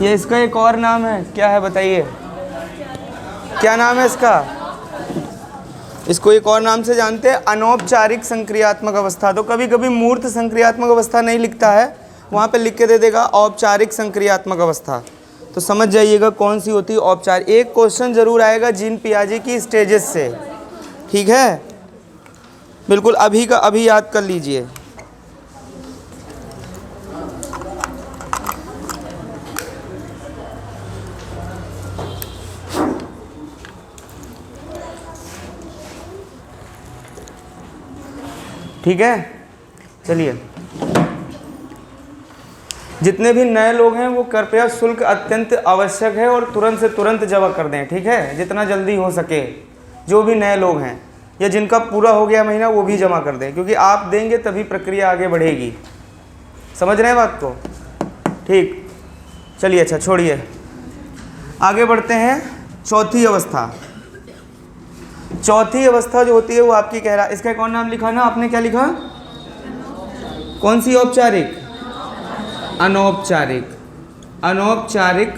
ये इसका एक और नाम है, क्या है बताइए, क्या नाम है इसका? इसको एक और नाम से जानते हैं, अनौपचारिक संक्रियात्मक अवस्था। तो कभी कभी मूर्त संक्रियात्मक अवस्था नहीं लिखता है, वहाँ पे लिख के दे देगा औपचारिक संक्रियात्मक अवस्था। तो समझ जाइएगा कौन सी होती है औपचारिक। एक क्वेश्चन जरूर आएगा जीन पियाजे की स्टेजेस से, ठीक है, बिल्कुल अभी का अभी याद कर लीजिए। ठीक है, चलिए, जितने भी नए लोग हैं वो कृपया शुल्क अत्यंत आवश्यक है और तुरंत से तुरंत जमा कर दें, ठीक है, जितना जल्दी हो सके। जो भी नए लोग हैं या जिनका पूरा हो गया महीना वो भी जमा कर दें, क्योंकि आप देंगे तभी प्रक्रिया आगे बढ़ेगी। समझ रहे हैं बात को? ठीक, चलिए, अच्छा छोड़िए, आगे बढ़ते हैं। चौथी अवस्था, चौथी अवस्था जो होती है वो आपकी कह रहा, इसका कौन नाम लिखा ना आपने, क्या लिखा? कौन सी औपचारिक? अनौपचारिक, अनौपचारिक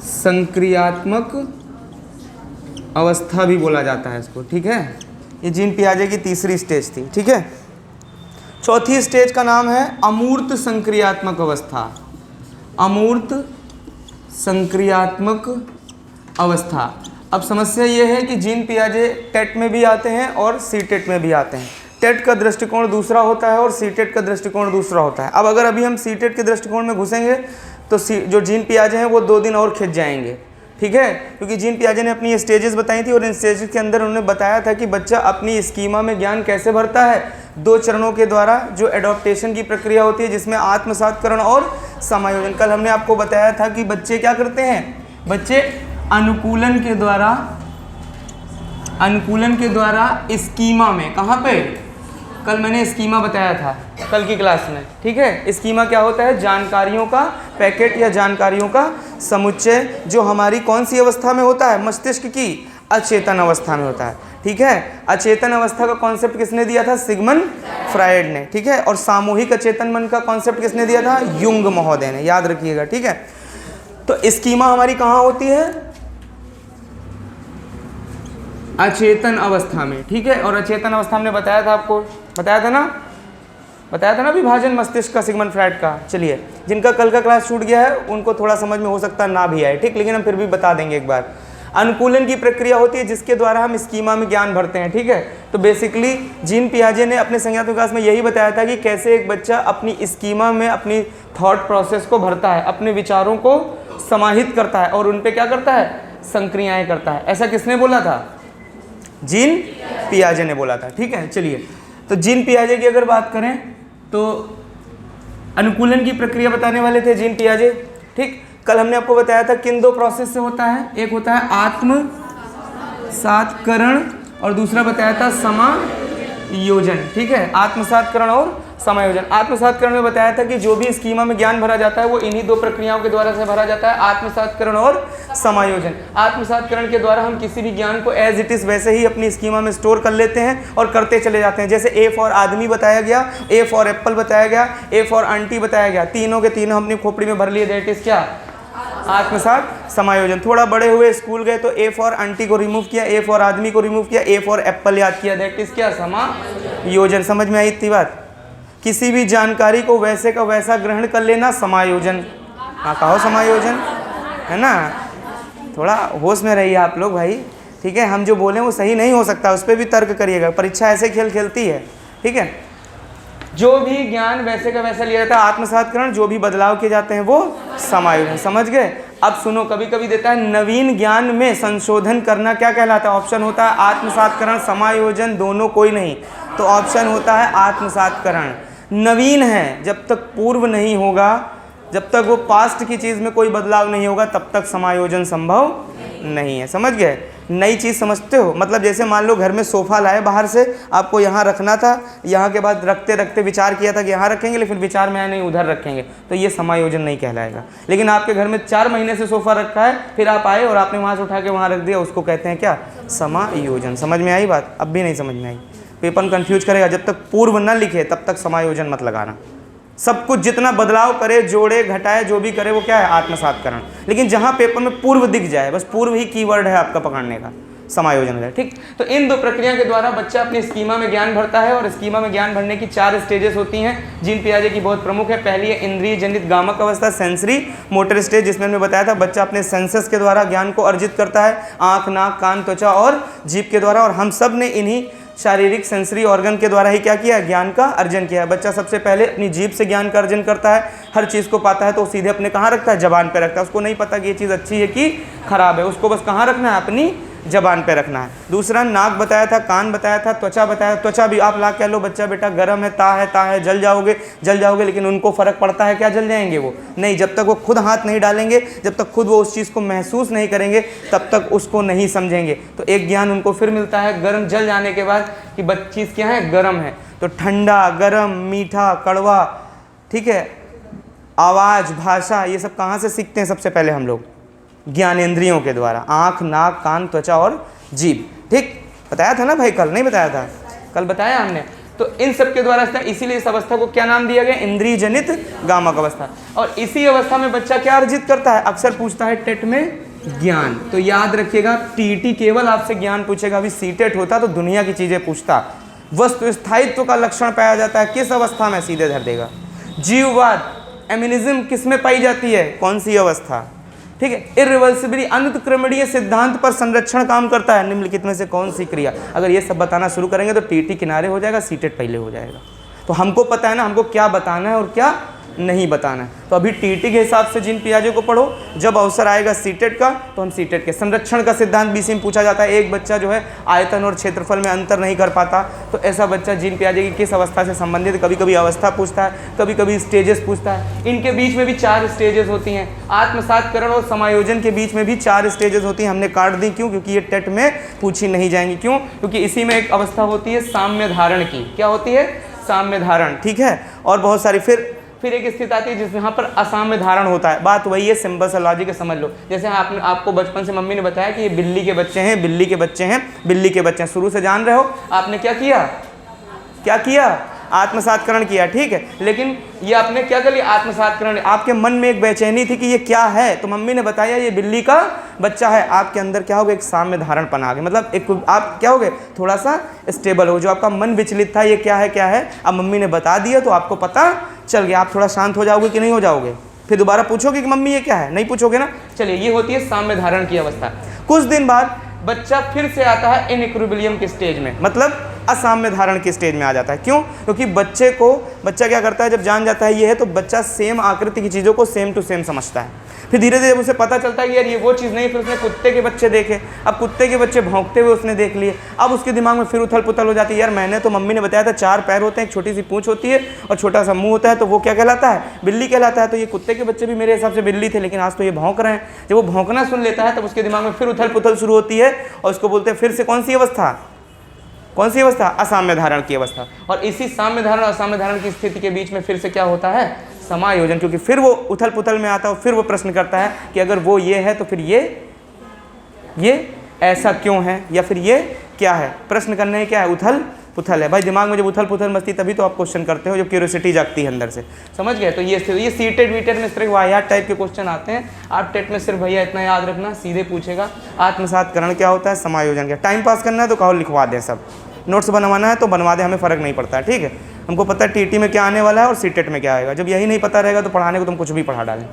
संक्रियात्मक अवस्था भी बोला जाता है इसको, ठीक है। ये जीन पियाजे की तीसरी स्टेज थी, ठीक है। चौथी स्टेज का नाम है अमूर्त संक्रियात्मक अवस्था। अमूर्त संक्रियात्मक अवस्था। अब समस्या ये है कि जीन पियाजे टेट में भी आते हैं और सी टेट में भी आते हैं। टेट का दृष्टिकोण दूसरा होता है और सी टेट का दृष्टिकोण दूसरा होता है। अब अगर अभी हम सी टेट के दृष्टिकोण में घुसेंगे तो जो जीन पियाजे हैं वो 2 दिन और खिंच जाएंगे, ठीक है, क्योंकि जीन पियाजे ने अपनी स्टेजेस बताई थी और इन स्टेजेस के अंदर उन्होंने बताया था कि बच्चा अपनी स्कीमा में ज्ञान कैसे भरता है। 2 चरणों के द्वारा जो एडॉप्टेशन की प्रक्रिया होती है, जिसमें आत्मसातकरण और समायोजन। कल हमने आपको बताया था कि बच्चे क्या करते हैं, बच्चे अनुकूलन के द्वारा स्कीमा में, कहाँ पे, कल मैंने स्कीमा बताया था कल की क्लास में, ठीक है। स्कीमा क्या होता है? जानकारियों का पैकेट या जानकारियों का समुच्चय, जो हमारी कौन सी अवस्था में होता है? मस्तिष्क की अचेतन अवस्था में होता है, ठीक है। अचेतन अवस्था का कॉन्सेप्ट किसने दिया था? सिगमंड फ्रायड ने, ठीक है। और सामूहिक अचेतन मन का कॉन्सेप्ट किसने दिया था? युंग महोदय ने, याद रखिएगा, ठीक है। तो स्कीमा हमारी कहाँ होती है? अचेतन अवस्था में, ठीक है। और अचेतन अवस्था में बताया था आपको, बताया था ना विभाजन मस्तिष्क का सिगमंड फ्रायड का। चलिए, जिनका कल का क्लास छूट गया है उनको थोड़ा समझ में हो सकता ना भी आए, ठीक, लेकिन हम फिर भी बता देंगे एक बार। अनुकूलन की प्रक्रिया होती है जिसके द्वारा हम स्कीमा में ज्ञान भरते हैं, ठीक है। तो बेसिकली जीन पियाजे ने अपने संज्ञानात्मक विकास में यही बताया था कि कैसे एक बच्चा अपनी स्कीमा में अपनी थॉट प्रोसेस को भरता है, अपने विचारों को समाहित करता है और उन पे क्या करता है? संक्रियाएं करता है। ऐसा किसने बोला था? जीन पियाजे ने बोला था, ठीक है। चलिए, तो जीन पियाजे की अगर बात करें तो अनुकूलन की प्रक्रिया बताने वाले थे जीन पियाजे, ठीक। कल हमने आपको बताया था किन 2 प्रोसेस से होता है, एक होता है आत्मसातकरण और दूसरा बताया था समायोजन, ठीक है। आत्मसातकरण और समायोजन। आत्मसातकरण में बताया था कि जो भी स्कीमा में ज्ञान भरा जाता है वो इन्हीं 2 प्रक्रियाओं के द्वारा से भरा जाता है, आत्मसातकरण और समायोजन। आत्मसातकरण के द्वारा हम किसी भी ज्ञान को एज इट इज़ वैसे ही अपनी स्कीमा में स्टोर कर लेते हैं और करते चले जाते हैं। जैसे ए फॉर आदमी बताया गया, ए फॉर एप्पल बताया गया, ए फॉर आंटी बताया गया, तीनों के तीनों हमने खोपड़ी में भर लिए, दैट इज क्या? आत्मसात समायोजन। थोड़ा बड़े हुए स्कूल गए तो ए फॉर आंटी को रिमूव किया, ए फॉर आदमी को रिमूव किया, ए फॉर एप्पल याद किया, दैट इज क्या? समायोजन। समझ में आई इतनी बात? किसी भी जानकारी को वैसे का वैसा ग्रहण कर लेना, समायोजन। हाँ, कहो समायोजन, है ना। थोड़ा होश में रहिए आप लोग भाई, ठीक है। हम जो बोलें वो सही नहीं हो सकता, उस पर भी तर्क करिएगा, परीक्षा ऐसे खेल खेलती है, ठीक है। जो भी ज्ञान वैसे का वैसा लिया जाता है आत्मसातकरण, जो भी बदलाव किए जाते हैं वो समायोजन। समझ गए? अब सुनो, कभी कभी देता है नवीन ज्ञान में संशोधन करना क्या कहलाता है? ऑप्शन होता है आत्मसातकरण, समायोजन, दोनों कोई नहीं, तो ऑप्शन होता है आत्मसातकरण। नवीन है, जब तक पूर्व नहीं होगा, जब तक वो पास्ट की चीज़ में कोई बदलाव नहीं होगा, तब तक समायोजन संभव नहीं है। समझ गए? नई चीज़ समझते हो? मतलब जैसे मान लो घर में सोफ़ा लाए बाहर से, आपको यहाँ रखना था, यहाँ के बाद रखते रखते विचार किया था कि यहाँ रखेंगे, लेकिन विचार में आया नहीं उधर रखेंगे, तो ये समायोजन नहीं कहलाएगा। लेकिन आपके घर में 4 महीने से सोफ़ा रखा है, फिर आप आए और आपने वहाँ से उठा के वहाँ रख दिया, उसको कहते हैं क्या? समायोजन। समझ में आई बात? अब भी नहीं समझ में आई? पेपर कंफ्यूज करेगा। जब तक पूर्व न लिखे तब तक समायोजन मत लगाना, सब कुछ जितना बदलाव करे, जोड़े घटाए, जो भी करे वो क्या है, आत्मसात्करण। लेकिन जहाँ पेपर में पूर्व दिख जाए, बस पूर्व ही कीवर्ड है आपका पकड़ने का, समायोजन है। ठीक, तो इन दो प्रक्रिया के द्वारा बच्चा अपनी स्कीमा में ज्ञान भरता है। और स्कीमा में ज्ञान भरने की 4 स्टेजेस होती हैं। जीन पियाजे की बहुत प्रमुख है। पहली है इंद्रिय जनित गामक अवस्था, सेंसरी मोटर स्टेज, जिसमें हमने बताया था बच्चा अपने सेंसस के द्वारा ज्ञान को अर्जित करता है, आँख, नाक, कान, त्वचा और जीभ के द्वारा। और हम सब ने इन्हीं शारीरिक सेंसरी ऑर्गन के द्वारा ही क्या किया, ज्ञान का अर्जन किया है। बच्चा सबसे पहले अपनी जीभ से ज्ञान का अर्जन करता है। हर चीज़ को पाता है तो सीधे अपने कहाँ रखता है, जबान पे रखता है। उसको नहीं पता कि ये चीज़ अच्छी है कि खराब है, उसको बस कहाँ रखना है, अपनी जबान पे रखना है। दूसरा नाक बताया था, कान बताया था, त्वचा बताया। त्वचा भी आप ला कह लो बच्चा बेटा गर्म है, ता है, जल जाओगे, लेकिन उनको फ़र्क पड़ता है क्या, जल जाएंगे वो नहीं। जब तक वो खुद हाथ नहीं डालेंगे, जब तक खुद वो उस चीज़ को महसूस नहीं करेंगे, तब तक उसको नहीं समझेंगे। तो एक ज्ञान उनको फिर मिलता है गर्म, जल जाने के बाद कि चीज़ क्या है, गर्म है। तो ठंडा, गर्म, मीठा, कड़वा, ठीक है, आवाज़, भाषा, ये सब कहाँ से सीखते हैं सबसे पहले हम लोग, ज्ञानेंद्रियों के द्वारा, आँख, नाक, कान, त्वचा और जीभ। ठीक, बताया था ना भाई, कल नहीं बताया था, कल बताया हमने। तो इन सब के द्वारा, इसीलिए इस अवस्था को क्या नाम दिया गया, इंद्रिय जनित गामक अवस्था। और इसी अवस्था में बच्चा क्या अर्जित करता है, अक्सर पूछता है टेट में ज्ञान। तो याद रखिएगा, टीटी केवल आपसे ज्ञान पूछेगा। अभी सीटेट होता तो दुनिया की चीज़ें पूछता। वस्तु स्थायित्व का लक्षण पाया जाता है किस अवस्था में, सीधे धर देगा। जीववाद, एमिनिज्म किस में पाई जाती है, कौन सी अवस्था, ठीक है। इरिवर्सिबली, अनुत्क्रमणीय सिद्धांत पर संरक्षण काम करता है, निम्नलिखित में से कौन सी क्रिया। अगर ये सब बताना शुरू करेंगे तो टीटी किनारे हो जाएगा, सीटेट पहले हो जाएगा। तो हमको पता है ना, हमको क्या बताना है और क्या नहीं बताना है। तो अभी टीटी के हिसाब से जीन पियाजे को पढ़ो। जब अवसर आएगा सीटेट का, तो हम सीटेट के संरक्षण का सिद्धांत बीसी में पूछा जाता है। एक बच्चा जो है आयतन और क्षेत्रफल में अंतर नहीं कर पाता, तो ऐसा बच्चा जीन पियाजे की किस अवस्था से संबंधित, कभी कभी अवस्था पूछता है, कभी कभी स्टेजेस पूछता है। इनके बीच में भी 4 स्टेजेस होती हैं। आत्मसात्करण और समायोजन के बीच में भी 4 स्टेजेस होती हैं। हमने काट दी, क्यों, क्योंकि ये टेट में पूछी नहीं जाएंगी। क्यों, क्योंकि इसी में एक अवस्था होती है साम्य धारण की। क्या होती है, साम्य धारण, ठीक है। और बहुत सारी फिर एक स्थिति आती है जिसमें यहाँ पर असाम्य धारण होता है। बात वही है, सिंपल सा लॉजिक है, समझ लो। जैसे आपको बचपन से मम्मी ने बताया कि ये बिल्ली के बच्चे हैं, बिल्ली के बच्चे हैं, बिल्ली के बच्चे हैं, शुरू से जान रहे हो। आपने क्या किया, आत्मसात्करण किया, ठीक है। लेकिन ये आपने क्या कर लिया, आत्मसात्करण। आपके मन में एक बेचैनी थी कि ये क्या है, तो मम्मी ने बताया ये बिल्ली का बच्चा है। आपके अंदर क्या हो गया, एक साम्य धारण बना गया। मतलब एक आप क्या हो गए, थोड़ा सा स्टेबल हो। जो आपका मन विचलित था, ये क्या है, अब मम्मी ने बता दिया तो आपको पता चल गया। आप थोड़ा शांत हो जाओगे कि नहीं हो जाओगे, फिर दोबारा पूछोगे कि मम्मी ये क्या है, नहीं पूछोगे ना। चलिए, ये होती है साम्य धारण की अवस्था। कुछ दिन बाद बच्चा फिर से आता है इनइक्विलिब्रियम के स्टेज में, मतलब असाम्य धारण के स्टेज में आ जाता है। क्यों, क्योंकि बच्चा क्या करता है, जब जान जाता है ये है, तो बच्चा सेम आकृति की चीज़ों को सेम टू सेम समझता है। फिर धीरे धीरे उसे पता चलता है कि यार ये वो चीज़ नहीं। फिर उसने कुत्ते के बच्चे देखे, अब कुत्ते के बच्चे भौंकते हुए उसने देख लिए। अब उसके दिमाग में फिर उथल पुथल हो जाती है, यार मैंने तो, मम्मी ने बताया था 4 पैर होते हैं, एक छोटी सी पूंछ होती है और छोटा सा मुंह होता है, तो वो क्या कहलाता है, बिल्ली कहलाता है। तो ये कुत्ते के बच्चे भी मेरे हिसाब से बिल्ली थे, लेकिन आज तो ये भौंक रहे हैं। जब वो भौंकना सुन लेता है तब उसके दिमाग में फिर उथल पुथल शुरू होती है, और उसको बोलते हैं फिर से कौन सी अवस्था, असाम्य धारण की अवस्था। और इसी साम्य धारण और असाम्य धारण की स्थिति के बीच में फिर से क्या होता है, समायोजन। क्योंकि फिर वो उथल पुथल में आता है और फिर वो प्रश्न करता है कि अगर वो ये है तो फिर ये ऐसा क्यों है, या फिर ये क्या है। प्रश्न करने में क्या है, उथल पुथल है। भाई दिमाग में जब उथल पुथल मचती तभी तो आप क्वेश्चन करते हो, जब क्यूरियोसिटी जागती है अंदर से, समझ गए। तो ये सीटेट वीटेट में सिर्फ वाहियात टाइप के क्वेश्चन आते हैं। आप टेट में सिर्फ भैया इतना याद रखना, सीधे पूछेगा आत्मसात्करण क्या होता है, समायोजन क्या। टाइम पास करना है तो कहो लिखवा दें, सब नोट्स बनवाना है तो बनवा दें, हमें फ़र्क नहीं पड़ता है, ठीक है। हमको पता है टीटी में क्या आने वाला है और सीटेट में क्या आएगा। जब यही नहीं पता रहेगा तो पढ़ाने को तुम कुछ भी पढ़ा डालें,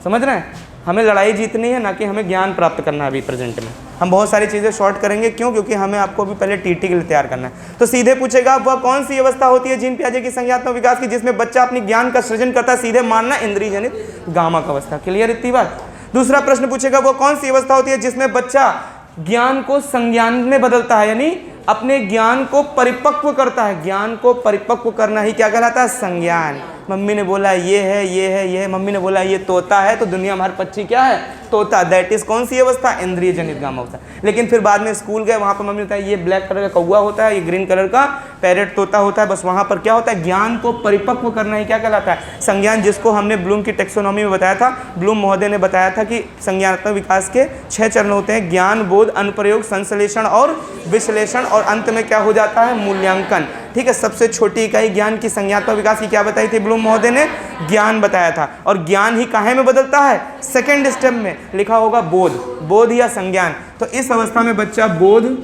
समझ रहे हैं। हमें लड़ाई जीतनी है, ना कि हमें ज्ञान प्राप्त करना है। अभी प्रेजेंट में हम बहुत सारी चीज़ें शॉर्ट करेंगे, क्यों, क्योंकि हमें आपको अभी पहले टीटी के लिए तैयार करना है। तो सीधे पूछेगा वह कौन सी अवस्था होती है जीन पियाजे की संज्ञात्मक विकास की, जिसमें बच्चा अपनी ज्ञान का सृजन करता है। सीधे मानना, इंद्रिय जनित गामक अवस्था। क्लियर इतनी बात। दूसरा प्रश्न पूछेगा वह कौन सी अवस्था होती है जिसमें बच्चा ज्ञान को संज्ञान में बदलता है, यानी अपने ज्ञान को परिपक्व करता है। ज्ञान को परिपक्व करना ही क्या कहलाता है, संज्ञान। मम्मी ने बोला ये है, मम्मी ने बोला ये तोता है, तो दुनिया में हर पक्षी क्या है, तोता, दैट इज कौन सी अवस्था, इंद्रिय जनित गामा अवस्था। लेकिन फिर बाद में स्कूल गए, वहाँ पर मम्मी बताया ये ब्लैक कलर का कौवा होता है, ये ग्रीन कलर का पैरेट तोता होता है। बस वहाँ पर क्या होता है, ज्ञान को परिपक्व करना ही क्या कहलाता है, संज्ञान, जिसको हमने ब्लूम की टेक्सोनॉमी में बताया था। ब्लूम महोदय ने बताया था कि संज्ञानात्मक विकास के 6 चरण होते हैं, ज्ञान, बोध, अनुप्रयोग, संश्लेषण और विश्लेषण, और अंत में क्या हो जाता है, मूल्यांकन। ठीक है, सबसे छोटी इकाई ज्ञान की संज्ञानात्मक विकास की क्या बताई थी ब्लूम महोदय ने, ज्ञान बताया था। और ज्ञान ही काहे में बदलता है, सेकंड स्टेप में लिखा होगा बोध, बोध या संज्ञान। तो इस अवस्था में बच्चा बोध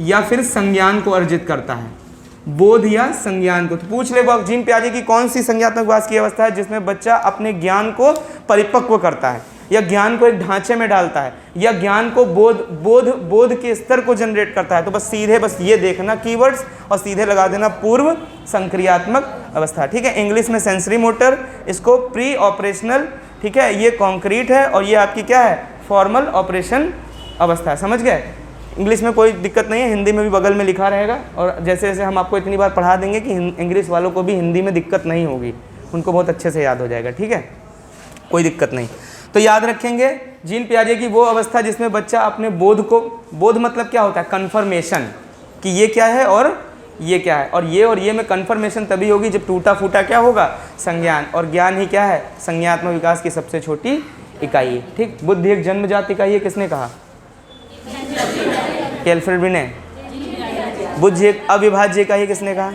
या फिर संज्ञान को अर्जित करता है, बोध या संज्ञान को। तो पूछ ले जीन पियाजे की कौन सी संज्ञानात्मक विकास की अवस्था है जिसमें बच्चा अपने ज्ञान को परिपक्व करता है, या ज्ञान को एक ढांचे में डालता है, या ज्ञान को बोध के स्तर को जनरेट करता है। तो बस सीधे बस ये देखना कीवर्ड्स और सीधे लगा देना पूर्व संक्रियात्मक अवस्था। ठीक है, इंग्लिश में सेंसरी मोटर, इसको प्री ऑपरेशनल, ठीक है, ये कॉन्क्रीट है, और ये आपकी क्या है, फॉर्मल ऑपरेशन अवस्था। समझ गए, इंग्लिश में कोई दिक्कत नहीं है, हिंदी में भी बगल में लिखा रहेगा। और जैसे जैसे हम आपको इतनी बार पढ़ा देंगे कि इंग्लिश वालों को भी हिंदी में दिक्कत नहीं होगी, उनको बहुत अच्छे से याद हो जाएगा। ठीक है, कोई दिक्कत नहीं। तो याद रखेंगे जीन पियाजे की वो अवस्था जिसमें बच्चा अपने बोध को, बोध मतलब क्या होता है, कन्फर्मेशन, कि ये क्या है और ये क्या है, और ये में कन्फर्मेशन तभी होगी जब टूटा फूटा क्या होगा, संज्ञान। और ज्ञान ही क्या है, संज्ञानात्मक विकास की सबसे छोटी इकाई है। ठीक, बुद्धि एक जन्मजात इकाई है, किसने कहा, एल्फ्रेड ने। बुद्धि एक अविभाज्य इकाई है, किसने कहा,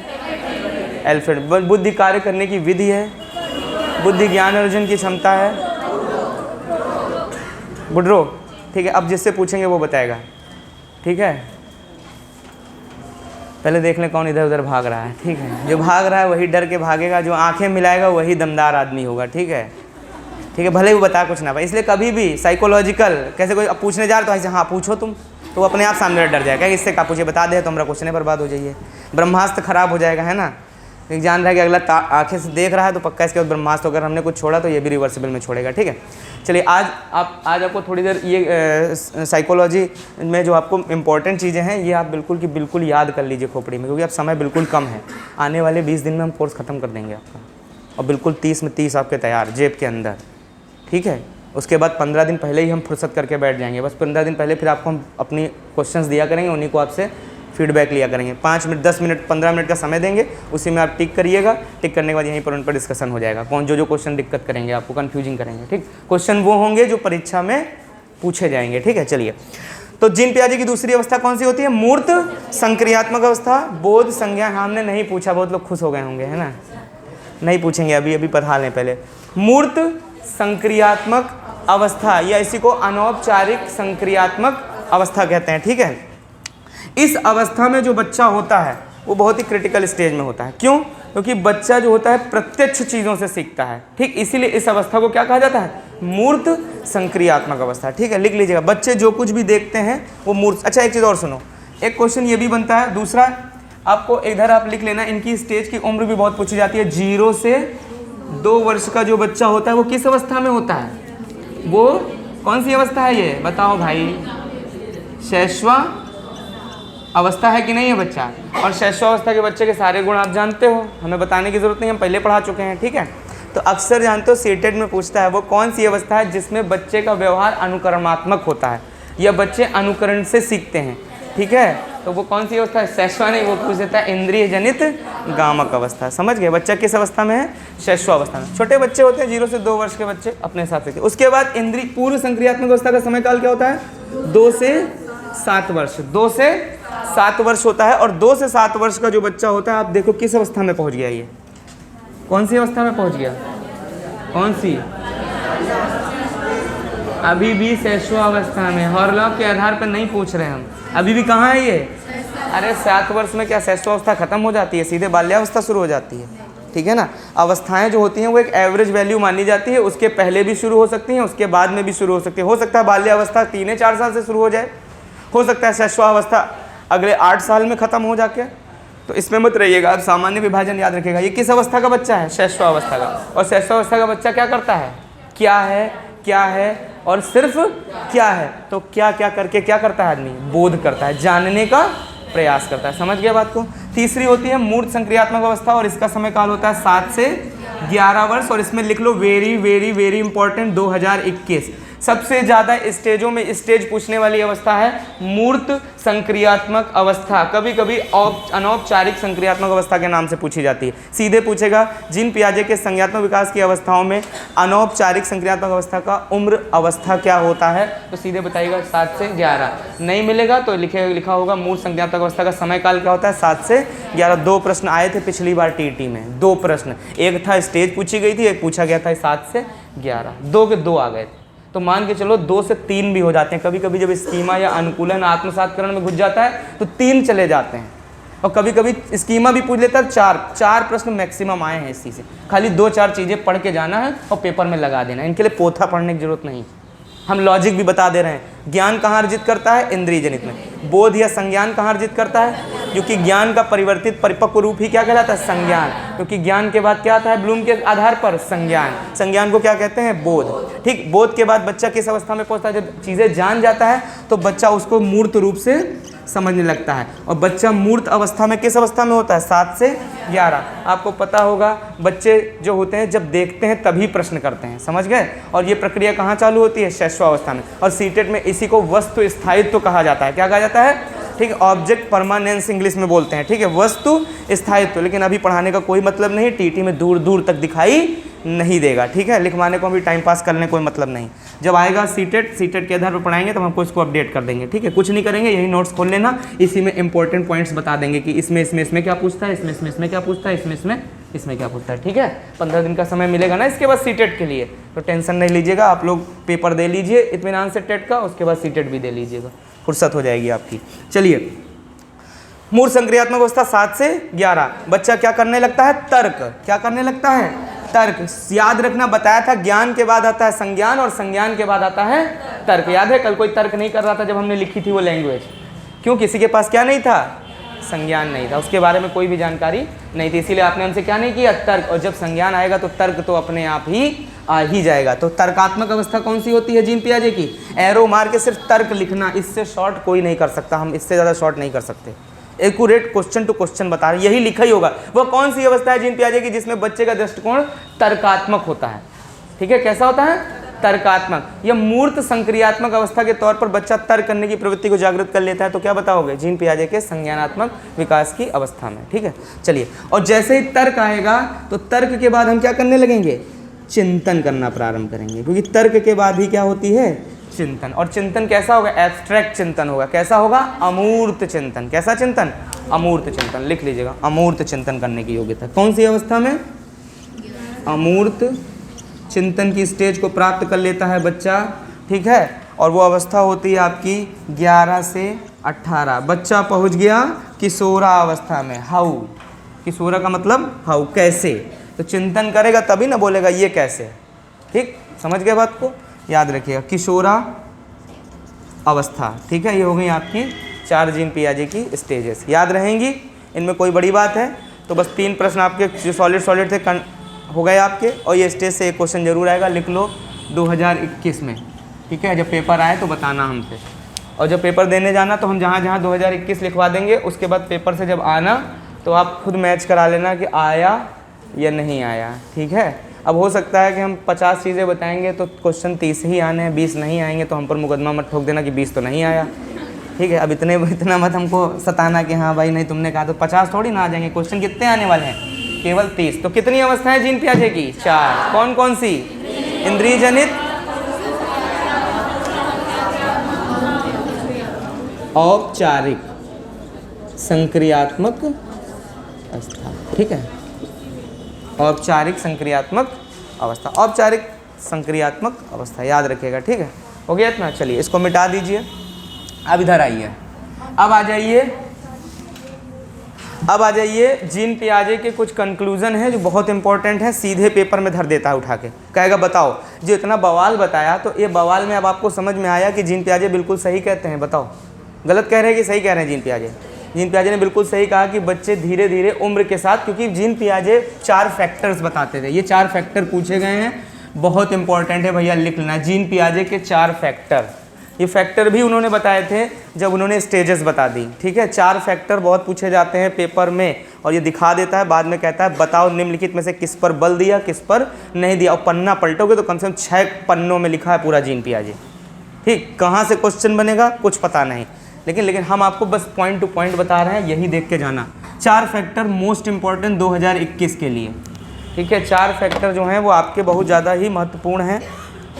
एल्फ्रेड। बुद्धि कार्य करने की विधि है, बुद्धि ज्ञान अर्जन की क्षमता है, बुड्रो। ठीक है, अब जिससे पूछेंगे वो बताएगा। ठीक है, पहले देख लें कौन इधर उधर भाग रहा है। ठीक है, जो भाग रहा है वही डर के भागेगा, जो आंखें मिलाएगा वही दमदार आदमी होगा। ठीक है, ठीक है, भले ही वो बता कुछ ना पाए। इसलिए कभी भी साइकोलॉजिकल कैसे कोई पूछने जा रहा तो ऐसे हाँ पूछो तुम, तो वो अपने आप सामने डर जाएगा, इससे क्या पूछे, बता दे तो हमारा क्वेश्चन बर्बाद हो जाइए, ब्रह्मास्त्र खराब हो जाएगा, है ना। एक जान रहा है कि अगला आंखें से देख रहा है तो पक्का इसके बाद ब्रह्मास्त्र अगर हमने कुछ छोड़ा तो ये भी रिवर्सिबल में छोड़ेगा। ठीक है, चलिए आज आपको थोड़ी देर ये साइकोलॉजी में जो आपको इम्पॉर्टेंट चीज़ें हैं ये आप बिल्कुल की बिल्कुल याद कर लीजिए खोपड़ी में, क्योंकि अब समय बिल्कुल कम है। आने वाले 20 दिन में हम कोर्स ख़त्म कर देंगे आपका, और बिल्कुल 30 में 30 आपके तैयार जेब के अंदर। ठीक है, उसके बाद 15 दिन पहले ही हम फुर्सत करके बैठ जाएंगे, बस 15 दिन पहले फिर आपको हम अपनी क्वेश्चंस दिया करेंगे, उन्हीं को आपसे फीडबैक लिया करेंगे। 5 मिनट 10 मिनट 15 मिनट का समय देंगे, उसी में आप टिक करिएगा। टिक करने के बाद यहीं पर उन पर डिस्कशन हो जाएगा, कौन जो क्वेश्चन दिक्कत करेंगे, आपको कन्फ्यूजिंग करेंगे। ठीक, क्वेश्चन वो होंगे जो परीक्षा में पूछे जाएंगे। ठीक है, चलिए तो जीन पियाजे की दूसरी अवस्था कौन सी होती है, मूर्त संक्रियात्मक अवस्था। बोध संज्ञा हमने नहीं पूछा, बहुत लोग खुश हो गए होंगे, है ना, नहीं पूछेंगे, अभी पढ़ा लें पहले। मूर्त संक्रियात्मक अवस्था या इसी को अनौपचारिक संक्रियात्मक अवस्था कहते हैं। ठीक है, इस अवस्था में जो बच्चा होता है वो बहुत ही क्रिटिकल स्टेज में होता है। क्यों? क्योंकि बच्चा जो होता है प्रत्यक्ष चीज़ों से सीखता है। ठीक, इसीलिए इस अवस्था को क्या कहा जाता है, मूर्त संक्रियात्मक अवस्था। ठीक है, लिख लीजिएगा, बच्चे जो कुछ भी देखते हैं वो मूर्त। अच्छा एक चीज़ और सुनो, एक क्वेश्चन ये भी बनता है, दूसरा आपको इधर आप लिख लेना, इनकी स्टेज की उम्र भी बहुत पूछी जाती है। 0 से 2 वर्ष का जो बच्चा होता है वो किस अवस्था में होता है, वो कौन सी अवस्था है ये बताओ भाई, शैशवा अवस्था है कि नहीं है बच्चा। और शैशवावस्था के बच्चे के सारे गुण आप जानते हो, हमें बताने की ज़रूरत नहीं, हम पहले पढ़ा चुके हैं। ठीक है, तो अक्सर जानते हो सीटेट में पूछता है वो कौन सी अवस्था है जिसमें बच्चे का व्यवहार अनुकरणात्मक होता है या बच्चे अनुकरण से सीखते हैं। ठीक है, तो वो कौन सी अवस्था है, शैशवा नहीं, वो पूछ देता है इंद्रिय जनित गामक अवस्था। समझ गए, बच्चा किस अवस्था में है, शैशवा अवस्था में। छोटे बच्चे होते हैं 0 से 2 वर्ष के बच्चे अपने हिसाब से। उसके बाद इंद्रिय पूर्व संक्रियात्मक अवस्था का समय काल क्या होता है, 2 से 7 वर्ष। 2 से 7 वर्ष होता है। और 2 से 7 वर्ष का जो बच्चा होता है, आप देखो किस अवस्था में पहुंच गया, ये कौन सी अवस्था में पहुंच गया, कौन सी, अभी भी शैशवा अवस्था में। हॉरलॉक के आधार पर नहीं पूछ रहे हम, अभी भी कहाँ है ये, अरे 7 वर्ष में क्या शैशवावस्था खत्म हो जाती है, सीधे बाल्यावस्था शुरू हो जाती है। ठीक है ना, अवस्थाएं जो होती हैं वो एक एवरेज वैल्यू मानी जाती है, उसके पहले भी शुरू हो सकती हैं, उसके बाद में भी शुरू हो सकती है। हो सकता है बाल्यावस्था 3-4 साल से शुरू हो जाए, हो सकता है शैशवावस्था अगले 8 साल में ख़त्म हो जाके, तो इसमें मत रहिएगा, आप सामान्य विभाजन याद रखिएगा। ये किस अवस्था का बच्चा है, शैशवावस्था का। और शैशवावस्था का बच्चा क्या करता है, क्या है, क्या है और सिर्फ क्या है, तो क्या क्या करके क्या करता है आदमी, बोध करता है, जानने का प्रयास करता है। समझ गया बात को। तीसरी होती है मूर्त संक्रियात्मक अवस्था, और इसका समय काल होता है 7 से 11 वर्ष। और इसमें लिख लो वेरी वेरी वेरी इंपॉर्टेंट 2021। सबसे ज़्यादा स्टेजों में स्टेज पूछने वाली अवस्था है मूर्त संक्रियात्मक अवस्था, कभी कभी अनौपचारिक संक्रियात्मक अवस्था के नाम से पूछी जाती है। सीधे पूछेगा जीन पियाजे के संज्ञात्मक विकास की अवस्थाओं में अनौपचारिक संक्रियात्मक अवस्था का उम्र अवस्था क्या होता है, तो सीधे बताइएगा 7 से 11। नहीं मिलेगा तो लिखा होगा मूर्त संक्रियात्मक अवस्था का समय काल क्या होता है, 7 से 11। 2 प्रश्न आए थे पिछली बार टीटी में, 2 प्रश्न, एक था स्टेज पूछी गई थी, एक पूछा गया था 7 से 11, 2 के 2 आ गए थे। तो मान के चलो 2 से 3 भी हो जाते हैं, कभी कभी जब स्कीमा या अनुकूलन आत्मसातकरण में घुस जाता है तो 3 चले जाते हैं, और कभी कभी स्कीमा भी पूछ लेता है। 4 प्रश्न मैक्सिमम आए हैं इसी से। खाली 2-4 चीज़ें पढ़ के जाना है और पेपर में लगा देना है, इनके लिए पोथा पढ़ने की जरूरत नहीं। हम लॉजिक भी बता दे रहे हैं। ज्ञान कहाँ अर्जित करता है, इंद्रिय जनित में। बोध या संज्ञान कहाँ अर्जित करता है, क्योंकि ज्ञान का परिवर्तित परिपक्व रूप ही क्या कहलाता है, संज्ञान। क्योंकि ज्ञान के बाद क्या आता है ब्लूम के आधार पर, संज्ञान। संज्ञान को क्या कहते हैं, बोध। ठीक, बोध के बाद बच्चा किस अवस्था में पहुंचता है, जब चीज़ें जान जाता है तो बच्चा उसको मूर्त रूप से समझने लगता है। और बच्चा मूर्त अवस्था में किस अवस्था में होता है, 7 से 11। आपको पता होगा बच्चे जो होते हैं जब देखते हैं तभी प्रश्न करते हैं, समझ गए। और ये प्रक्रिया कहाँ चालू होती है, शैशवावस्था में। और सीटेट में इसी को वस्तु स्थायित्व कहा जाता है। क्या कहा जाता है, ठीक है, ऑब्जेक्ट परमानेंस इंग्लिश में बोलते हैं, ठीक है, वस्तु स्थायित्व। लेकिन अभी पढ़ाने का कोई मतलब नहीं, टीटी में दूर दूर तक दिखाई नहीं देगा, ठीक है। लिखवाने को भी टाइम पास करने कोई मतलब नहीं। जब आएगा सीटेट के आधार पर पढ़ाएंगे तब हमको इसको अपडेट कर देंगे, ठीक है। कुछ नहीं करेंगे, यही नोट्स खोल लेना, इसी में इंपॉर्टेंट पॉइंट्स बता देंगे कि इसमें क्या पूछता है, इसमें क्या पूछता है, इसमें क्या पूछता है, ठीक है। 15 दिन का समय मिलेगा ना इसके बाद सीटेट के लिए, तो टेंशन नहीं लीजिएगा। आप लोग पेपर दे लीजिए इत्मीनान से टेट का, उसके बाद सीटेट भी दे लीजिएगा, फुर्सत हो जाएगी आपकी। चलिए, मूर्त संक्रियात्मक अवस्था 7 से 11। बच्चा क्या करने लगता है, तर्क। क्या करने लगता है, तर्क। याद रखना, बताया था ज्ञान के बाद आता है संज्ञान और संज्ञान के बाद आता है तर्क। याद है कल कोई तर्क नहीं कर रहा था जब हमने लिखी थी वो लैंग्वेज, क्यों, किसी के पास क्या नहीं था, संज्ञान नहीं था, उसके बारे में कोई भी जानकारी नहीं थी, इसीलिए आपने हमसे क्या नहीं किया, तर्क। और जब संज्ञान आएगा तो तर्क तो अपने आप ही आ ही जाएगा। तो तर्कात्मक अवस्था कौन सी होती है जीन पियाजे की, एरो मार के सिर्फ तर्क लिखना, इससे शॉर्ट कोई नहीं कर सकता, हम इससे ज़्यादा शॉर्ट नहीं कर सकते। एक्यूरेट क्वेश्चन टू क्वेश्चन बता रहे, यही लिखा ही होगा। वह कौन सी अवस्था है जीन पियाजे की जिसमें बच्चे का दृष्टिकोण तर्कात्मक होता है, ठीक है। कैसा होता है, तर्कात्मक। यह मूर्त संक्रियात्मक अवस्था के तौर पर बच्चा तर्क करने की प्रवृत्ति को जागृत कर लेता है, तो क्या बताओगे, जीन पियाजे के संज्ञानात्मक विकास की अवस्था में, ठीक है। चलिए, और जैसे ही तर्क आएगा तो तर्क के बाद हम क्या करने लगेंगे, चिंतन करना प्रारंभ करेंगे, क्योंकि तर्क के बाद ही क्या होती है, चिंतन। और चिंतन कैसा होगा, एब्स्ट्रैक्ट चिंतन होगा। कैसा होगा, अमूर्त चिंतन। कैसा चिंतन, अमूर्त चिंतन। लिख लीजिएगा, अमूर्त चिंतन करने की योग्यता कौन सी अवस्था में, अमूर्त चिंतन की स्टेज को प्राप्त कर लेता है बच्चा, ठीक है। और वो अवस्था होती है आपकी 11 से 18। बच्चा पहुंच गया किशोरा अवस्था में। हाउ, किशोरा का मतलब हाउ, कैसे। तो चिंतन करेगा तभी ना बोलेगा ये कैसे, ठीक, समझ गए बात को, याद रखिएगा। किशोरा अवस्था, ठीक है। ये हो गई आपकी 4 जीन पियाजे की स्टेजेस, याद रहेंगी, इनमें कोई बड़ी बात है। तो बस 3 प्रश्न आपके जो सॉलिड थे हो गए आपके, और ये स्टेज से एक क्वेश्चन जरूर आएगा, लिख लो 2021 में, ठीक है। जब पेपर आए तो बताना हमसे, और जब पेपर देने जाना तो हम जहाँ जहाँ 2021 लिखवा देंगे, उसके बाद पेपर से जब आना तो आप खुद मैच करा लेना कि आया या नहीं आया, ठीक है। अब हो सकता है कि हम 50 चीज़ें बताएंगे तो क्वेश्चन 30 ही आने हैं, 20 नहीं आएंगे, तो हम पर मुकदमा मत ठोक देना कि 20 तो नहीं आया, ठीक है। अब इतना मत हमको सताना कि हाँ भाई नहीं तुमने कहा, तो 50 थोड़ी ना आ जाएंगे। क्वेश्चन कितने आने वाले हैं, केवल 30। तो कितनी अवस्थाएं जीन पियाजे की, 4। कौन कौन सी, इंद्रिय जनित, औपचारिक, संक्रियात्मक अवस्था, ठीक है। औपचारिक संक्रियात्मक अवस्था, औपचारिक संक्रियात्मक अवस्था, याद रखिएगा, ठीक है। हो गया इतना, चलिए इसको मिटा दीजिए। अब इधर आइए, अब आ जाइए जीन पियाजे के कुछ कंक्लूजन है जो बहुत इंपॉर्टेंट है, सीधे पेपर में धर देता है उठा के, कहेगा बताओ जो इतना बवाल बताया, तो ये बवाल में अब आपको समझ में आया कि जीन पियाजे बिल्कुल सही कहते हैं। बताओ गलत कह रहे हैं कि सही कह रहे हैं जीन पियाजे। जीन पियाजे ने बिल्कुल सही कहा कि बच्चे धीरे धीरे उम्र के साथ, क्योंकि जीन पियाजे 4 फैक्टर्स बताते थे, ये 4 फैक्टर पूछे गए हैं, बहुत इंपॉर्टेंट है भैया, लिख लेना। जीन पियाजे के 4 फैक्टर, ये फैक्टर भी उन्होंने बताए थे जब उन्होंने स्टेजेस बता दी, ठीक है। 4 फैक्टर बहुत पूछे जाते हैं पेपर में, और ये दिखा देता है, बाद में कहता है बताओ निम्नलिखित में से किस पर बल दिया, किस पर नहीं दिया, और पन्ना पलटोगे तो कम से कम 6 पन्नों में लिखा है पूरा जीन पियाजे, ठीक। कहाँ से क्वेश्चन बनेगा कुछ पता नहीं, लेकिन हम आपको बस पॉइंट टू पॉइंट बता रहे हैं, यही देख के जाना। 4 फैक्टर मोस्ट इंपॉर्टेंट 2021 के लिए, ठीक है। 4 फैक्टर जो हैं वो आपके बहुत ज़्यादा ही महत्वपूर्ण हैं।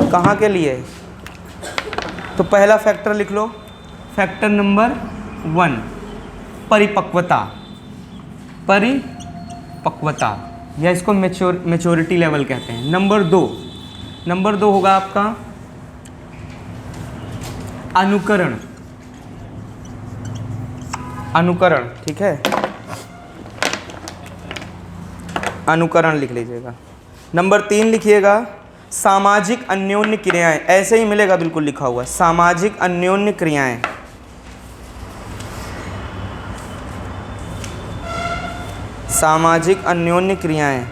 कहाँ के लिए? तो पहला फैक्टर लिख लो, फैक्टर नंबर 1 परिपक्वता, परिपक्वता या इसको मैच्योरिटी लेवल कहते हैं। नंबर 2 होगा आपका अनुकरण, अनुकरण, ठीक है, अनुकरण लिख लीजिएगा। नंबर 3 लिखिएगा सामाजिक अन्योन्य क्रियाएं, ऐसे ही मिलेगा बिल्कुल लिखा हुआ, सामाजिक अन्योन्य क्रियाएं, सामाजिक अन्योन्य क्रियाएं।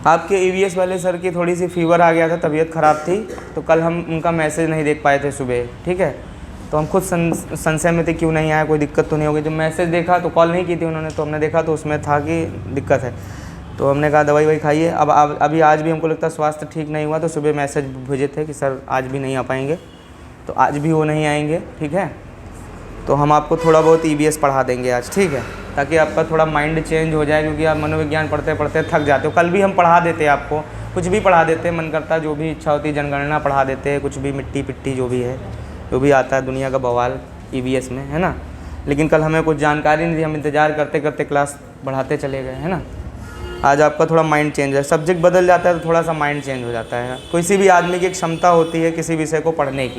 आपके ईवीएस वाले सर की थोड़ी सी फीवर आ गया था, तबीयत ख़राब थी, तो कल हम उनका मैसेज नहीं देख पाए थे सुबह, ठीक है। तो हम खुद संशय में थे क्यों नहीं आया, कोई दिक्कत तो नहीं होगी। जब मैसेज देखा तो कॉल नहीं की थी उन्होंने, तो हमने देखा तो उसमें था कि दिक्कत है, तो हमने कहा दवाई वही खाइए। अब अभी आज भी हमको लगता है स्वास्थ्य ठीक नहीं हुआ, तो सुबह मैसेज भेजे थे कि सर आज भी नहीं आ पाएंगे, तो आज भी वो नहीं आएंगे, ठीक है। तो हम आपको थोड़ा बहुत ईवीएस पढ़ा देंगे आज, ठीक है, ताकि आपका थोड़ा माइंड चेंज हो जाए, क्योंकि आप मनोविज्ञान पढ़ते पढ़ते थक जाते हो। कल भी हम पढ़ा देते आपको, कुछ भी पढ़ा देते, मन करता जो भी इच्छा होती, जनगणना पढ़ा देते, कुछ भी मिट्टी पिट्टी जो भी है, जो भी आता है दुनिया का बवाल ईवीएस में, है ना। लेकिन कल हमें कुछ जानकारी नहीं थी, हम इंतज़ार करते करते क्लास बढ़ाते चले गए, है ना। आज आपका थोड़ा माइंड चेंज है, सब्जेक्ट बदल जाता है तो थोड़ा सा माइंड चेंज हो जाता है। किसी भी आदमी की एक क्षमता होती है किसी विषय को पढ़ने की,